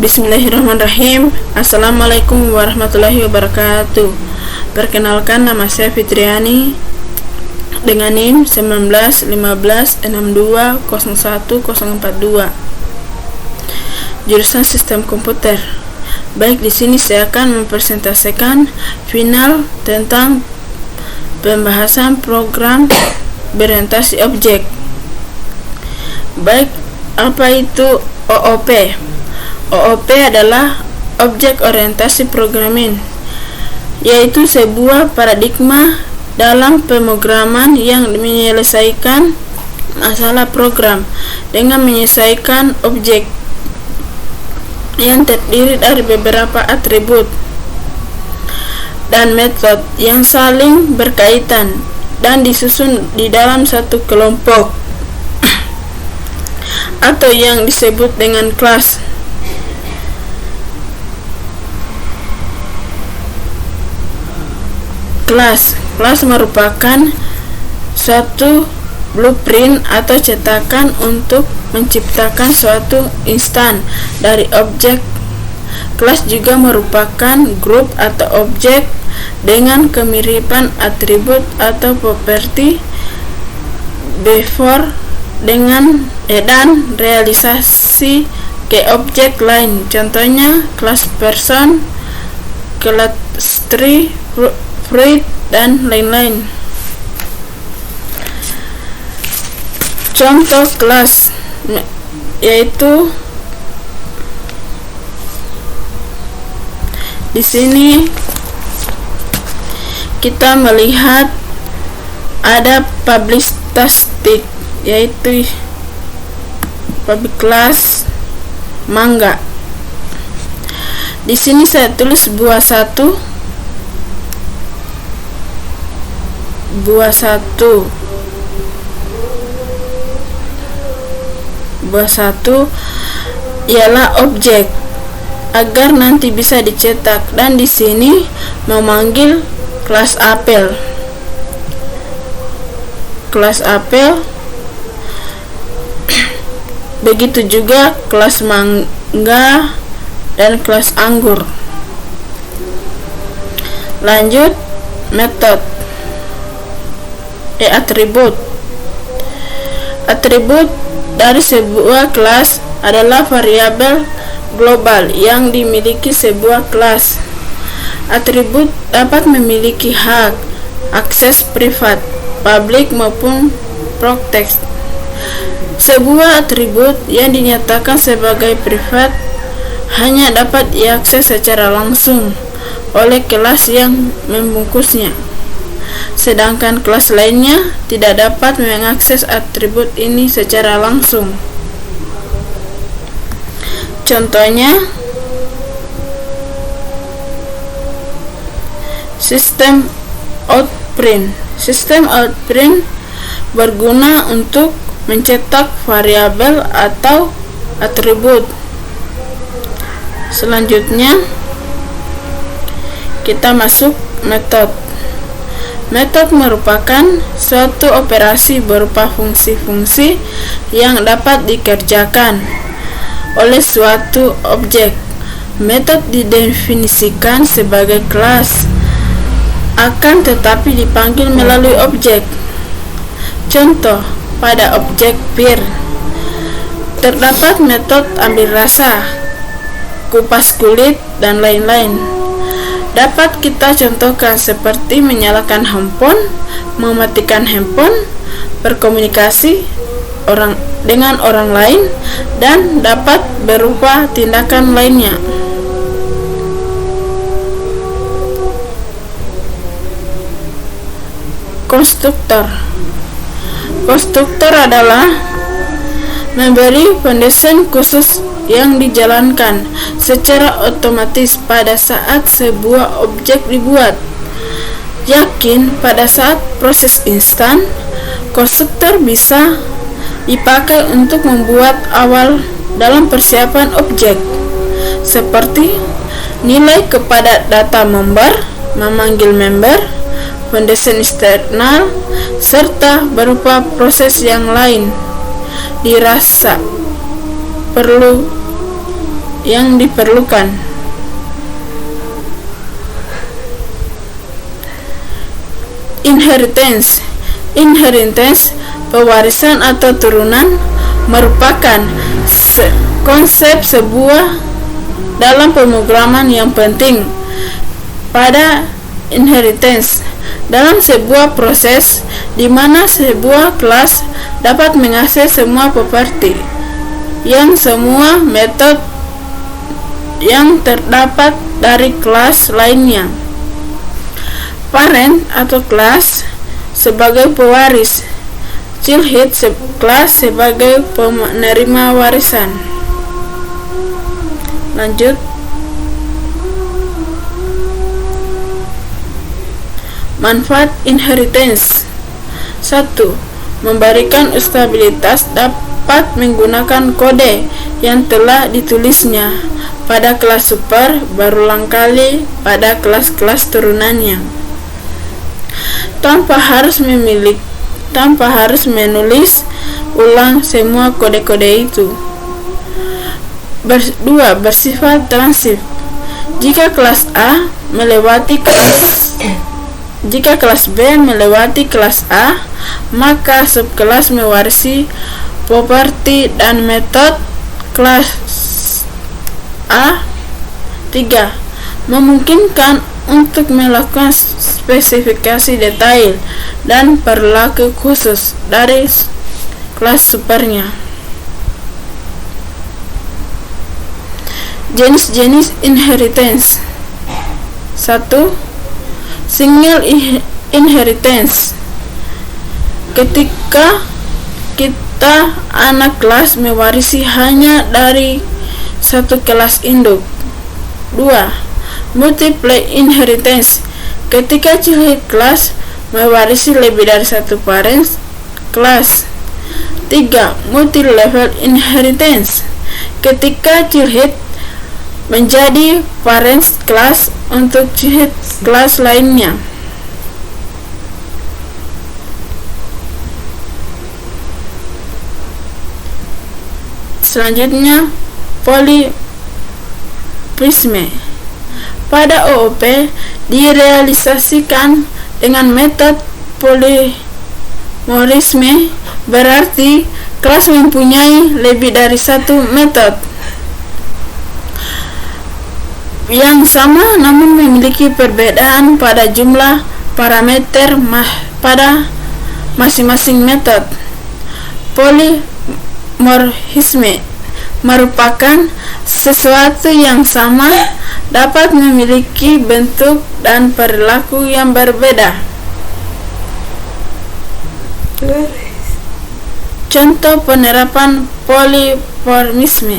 Bismillahirrahmanirrahim. Assalamualaikum warahmatullahi wabarakatuh. Perkenalkan, nama saya Fitriani dengan NIM 1915620142. Jurusan Sistem Komputer. Baik, di sini saya akan mempresentasikan final tentang pembahasan program berorientasi objek. Baik, apa itu OOP? OOP adalah Objek Orientasi Programming, yaitu sebuah paradigma dalam pemrograman yang menyelesaikan masalah program dengan menyelesaikan objek yang terdiri dari beberapa atribut dan metode yang saling berkaitan dan disusun di dalam satu kelompok atau yang disebut dengan kelas. Kelas merupakan suatu blueprint atau cetakan untuk menciptakan suatu instan dari objek. Kelas juga merupakan grup atau objek dengan kemiripan atribut atau properti before dan realisasi ke objek lain. Contohnya kelas person, kelas tree, fruit, dan lain-lain. Contoh kelas yaitu di sini kita melihat ada public static, yaitu public class mangga. Di sini saya tulis buah satu ialah objek agar nanti bisa dicetak, dan di sini memanggil kelas apel. Begitu juga kelas mangga dan kelas anggur. Lanjut, metode. Atribut dari sebuah kelas adalah variabel global yang dimiliki sebuah kelas. Atribut dapat memiliki hak akses privat, publik maupun protect. Sebuah atribut yang dinyatakan sebagai privat hanya dapat diakses secara langsung oleh kelas yang membungkusnya, sedangkan kelas lainnya tidak dapat mengakses atribut ini secara langsung. Contohnya, sistem outprint. Sistem outprint berguna untuk mencetak variabel atau atribut. Selanjutnya, kita masuk metode. Metode merupakan suatu operasi berupa fungsi-fungsi yang dapat dikerjakan oleh suatu objek. Metode didefinisikan sebagai kelas, akan tetapi dipanggil melalui objek. Contoh, pada objek peer terdapat metode ambil rasa, kupas kulit, dan lain-lain. Dapat kita contohkan seperti menyalakan handphone, mematikan handphone, berkomunikasi dengan orang lain, dan dapat berupa tindakan lainnya. Konstruktor adalah memberi pendesain khusus yang dijalankan secara otomatis pada saat sebuah objek dibuat. Yakin pada saat proses instan, konstruktor bisa dipakai untuk membuat awal dalam persiapan objek, seperti nilai kepada data member, memanggil member, pendesain eksternal, serta berupa proses yang lain dirasa perlu yang diperlukan. Inheritance, pewarisan atau turunan, merupakan konsep sebuah dalam pemrograman yang penting pada inheritance dalam sebuah proses di mana sebuah kelas dapat mengakses semua properti yang semua metode yang terdapat dari kelas lainnya. Parent atau kelas sebagai pewaris, childhood kelas sebagai penerima warisan. Lanjut. Manfaat inheritance. 1. Memberikan stabilitas dapat menggunakan kode yang telah ditulisnya pada kelas super berulang kali pada kelas-kelas turunannya tanpa harus menulis ulang semua kode-kode itu. 2. Bersifat transif. Jika kelas B melewati kelas A, maka subkelas mewarisi properti dan metode kelas A. 3. Memungkinkan untuk melakukan spesifikasi detail dan perilaku khusus dari kelas supernya. Jenis-jenis inheritance. 1. Single inheritance. Ketika anak kelas mewarisi hanya dari satu kelas induk. 2. Multiple inheritance. Ketika childhood kelas mewarisi lebih dari satu parent kelas. 3. Multi-level inheritance. Ketika childhood menjadi parent kelas untuk childhood kelas lainnya. Selanjutnya, polymorphisme. Pada OOP direalisasikan dengan metode polymorphisme, berarti kelas mempunyai lebih dari satu metode yang sama namun memiliki perbedaan pada jumlah parameter pada masing-masing metode. Polymorphisme merupakan sesuatu yang sama dapat memiliki bentuk dan perilaku yang berbeda. Contoh penerapan polymorphisme.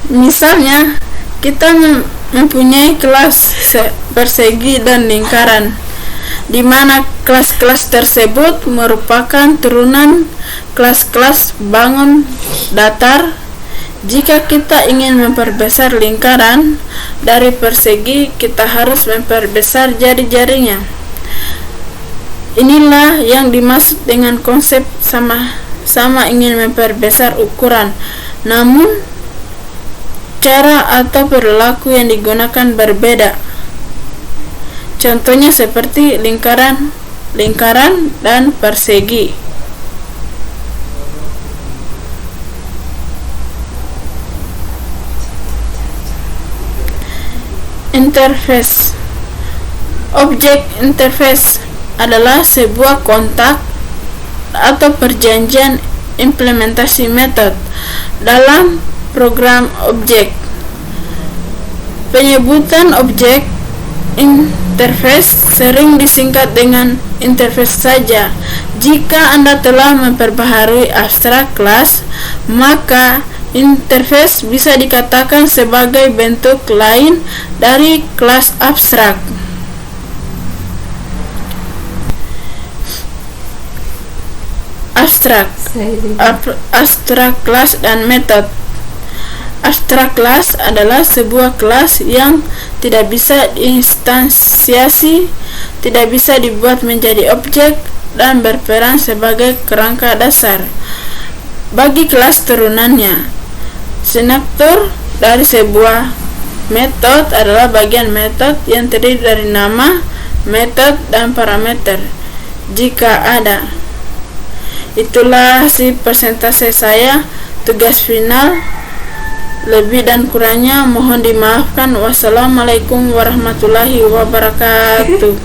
Misalnya, kita mempunyai kelas persegi dan lingkaran, di mana kelas-kelas tersebut merupakan turunan kelas-kelas bangun datar. Jika kita ingin memperbesar lingkaran dari persegi, kita harus memperbesar jari-jarinya. Inilah yang dimaksud dengan konsep sama ingin memperbesar ukuran, namun cara atau perilaku yang digunakan berbeda. Contohnya seperti lingkaran dan persegi. Interface. Objek interface adalah sebuah kontak atau perjanjian implementasi metode dalam program objek. Penyebutan objek interface sering disingkat dengan interface saja. Jika Anda telah memperbaharui abstrak kelas, maka interface bisa dikatakan sebagai bentuk lain dari kelas abstrak. Abstrak kelas dan metode. Abstrak kelas adalah sebuah kelas yang tidak bisa diinstansiasi, tidak bisa dibuat menjadi objek, dan berperan sebagai kerangka dasar bagi kelas turunannya. Struktur dari sebuah metode adalah bagian metode yang terdiri dari nama, metode, dan parameter. Jika ada. Itulah si persentase saya. Tugas final. Lebih dan kurangnya mohon dimaafkan. Wassalamualaikum warahmatullahi wabarakatuh.